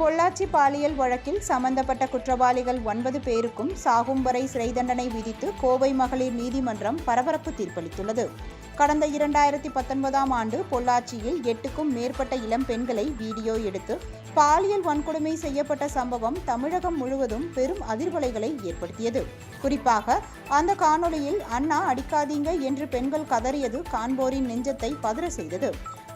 பொள்ளாச்சி பாலியல் வழக்கில் சம்பந்தப்பட்ட குற்றவாளிகள் 9 பேருக்கும் சாகும் வரை சிறை தண்டனை விதித்து கோவை மகளிர் நீதிமன்றம் பரபரப்பு தீர்ப்பளித்துள்ளது. கடந்த 2019ஆம் ஆண்டு பொள்ளாச்சியில் 8க்கும் மேற்பட்ட இளம் பெண்களை வீடியோ எடுத்து பாலியல் வன்கொடுமை செய்யப்பட்ட சம்பவம் தமிழகம் முழுவதும் பெரும் அதிர்வலைகளை ஏற்படுத்தியது. குறிப்பாக அந்த காணொளியில் அண்ணா அடிக்காதீங்க என்று பெண்கள் கதறியது காண்போரின் நெஞ்சத்தை பதற செய்தது.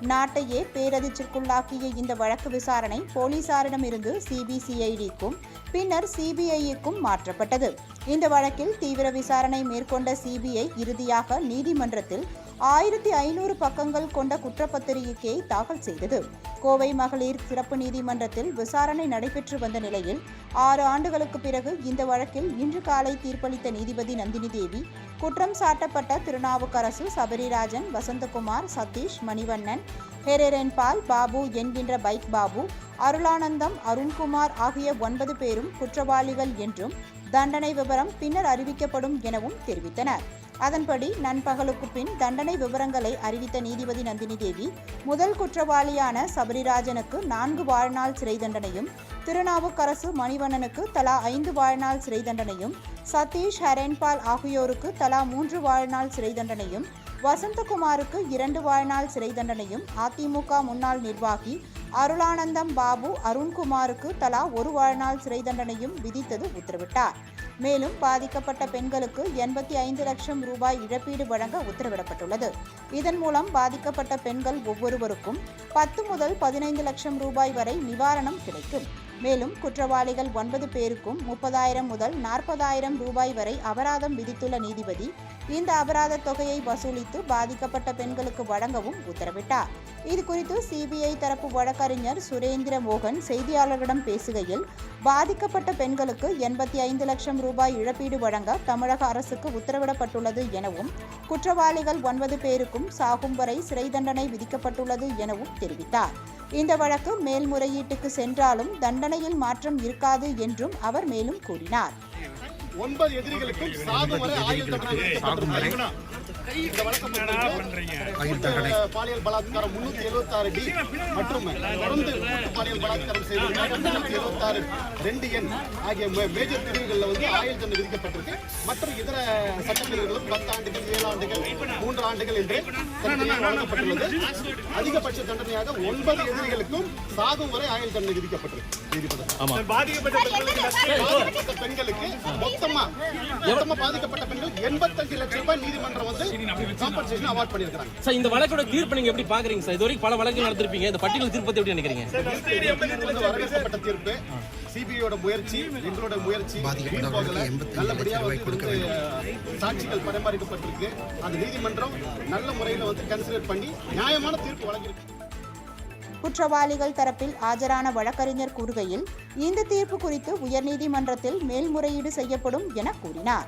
நாட்டையே பேரதிர்ச்சிக்குள்ளாக்கிய இந்த வழக்கு விசாரணை போலீசாரிடமிருந்து சிபிசிஐடிக்கும் பின்னர் சிபிஐக்கும் மாற்றப்பட்டது. இந்த வழக்கில் தீவிர விசாரணை மேற்கொண்ட சிபிஐ இறுதியாக நீதிமன்றத்தில் 1500 பக்கங்கள் கொண்ட குற்றப்பத்திரிகையை தாக்கல் செய்தது. கோவை மகளிர் சிறப்பு நீதிமன்றத்தில் விசாரணை நடைபெற்று வந்த நிலையில் 6 ஆண்டுகளுக்கு பிறகு இந்த வழக்கில் இன்று காலை தீர்ப்பளித்த நீதிபதி நந்தினி தேவி, குற்றம் சாட்டப்பட்ட திருநாவுக்கரசு, சபரிராஜன், வசந்தகுமார், சதீஷ், மணிவண்ணன், ஹெரேரன்பால், பாபு என்கின்ற பைக் பாபு, அருளானந்தம், அருண்குமார் ஆகிய 9 பேரும் குற்றவாளிகள் என்றும் தண்டனை விவரம் பின்னர் அறிவிக்கப்படும் எனவும் தெரிவித்தனர். அதன்படி நண்பகலுக்கு பின் தண்டனை விவரங்களை அறிவித்த நீதிபதி நந்தினி தேவி, முதல் குற்றவாளியான சபரிராஜனுக்கு 4 வாழ்நாள் சிறை தண்டனையும், திருநாவுக்கரசு, மணிவண்ணனுக்கு தலா 5 வாழ்நாள் சிறை தண்டனையும், சதீஷ், ஹெரேன்பால் ஆகியோருக்கு தலா 3 வாழ்நாள் சிறை தண்டனையும், வசந்தகுமாருக்கு 2 வாழ்நாள் சிறை தண்டனையும், அதிமுக முன்னாள் நிர்வாகி அருளானந்தம், பாபு, அருண்குமாருக்கு தலா 1 வாழ்நாள் சிறை தண்டனையும் விதித்தது உத்தரவிட்டார். மேலும் பாதிக்கப்பட்ட பெண்களுக்கு 85 லட்சம் ரூபாய் இழப்பீடு வழங்க உத்தரவிடப்பட்டுள்ளது. இதன் மூலம் பாதிக்கப்பட்ட பெண்கள் ஒவ்வொருவருக்கும் 10 முதல் 15 லட்சம் ரூபாய் வரை நிவாரணம் கிடைக்கும். மேலும் குற்றவாளிகள் 9 பேருக்கும் 30,000 முதல் 40,000 ரூபாய் வரை அபராதம் விதித்துள்ள நீதிபதி, இந்த அபராத தொகையை வசூலித்து பாதிக்கப்பட்ட பெண்களுக்கு வழங்கவும் உத்தரவிட்டார். இதுகுறித்து சிபிஐ தரப்பு வழக்கறிஞர் சுரேந்திர மோகன் செய்தியாளர்களிடம் பேசுகையில், பாதிக்கப்பட்ட பெண்களுக்கு 85 லட்சம் ரூபாய் இழப்பீடு வழங்க தமிழக அரசுக்கு உத்தரவிடப்பட்டுள்ளது எனவும், குற்றவாளிகள் 9 பேருக்கும் சாகும் வரை சிறை தண்டனை விதிக்கப்பட்டுள்ளது எனவும் தெரிவித்தார். இந்த வழக்கு மேல்முறையீட்டுக்கு சென்றாலும் தண்டனையில் மாற்றம் இருக்காது என்றும் அவர் மேலும் கூறினார். 9 எதிரிகளுக்கும் சாகும் வரை ஆயுள் தண்டனை பாலியல் பலாத்காரம் 376D மற்றும் தொடர்ந்து பாலியல் பலாத்காரம் செய்து 376 2 எண் ஆகிய மேஜர் பிரிவுகளில் ஆயுள் தண்டனை விதிக்கப்பட்டிருக்கு. மற்ற இதர சட்டப்பிரிவுகளும் 10 ஆண்டுகள், 7 ஆண்டுகள், 3 ஆண்டுகள் என்று தண்டனை வழங்கப்பட்டுள்ளது. அதிகபட்ச தண்டனையாக 9 எதிரிகளுக்கும் சாகும் வரை ஆயுள் தண்டனை விதிக்கப்பட்டிருக்கு. பாதிக்கப்பட்ட பெண்களுக்கு மொத்தமா பாதிக்கப்பட்ட பெண்கள் 85 லட்சம் ரூபாய் நீதிமன்றம் வந்து காம்பன்சேஷன் அவார்ட் பண்ணிருக்காங்க. சார், இந்த வழக்கோட தீர்ப்பு நீங்க எப்படி பாக்குறீங்க சார்? இதுவரைக்கும் பல வழக்குகள் நடத்திருப்பீங்க, இந்த பட்டியல் தீர்ப்பை எப்படி நினைக்கிறீங்க? வரவேற்கப்பட்ட தீர்ப்பு, சிபிஐயோட முயற்சி, எங்களோட முயற்சி நல்லபடியா சாட்சிகள் பரிமாறிக்கப்பட்டிருக்கு. அந்த நீதிமன்றம் நல்ல முறையில கன்சிடர் பண்ணி நியாயமான தீர்ப்பு வழங்கியிருக்கு. குற்றவாளிகள் தரப்பில் ஆஜரான வழக்கறிஞர் கூறுகையில், இந்த தீர்ப்பு குறித்து உயர்நீதிமன்றத்தில் மேல்முறையீடு செய்யப்படும் என கூறினார்.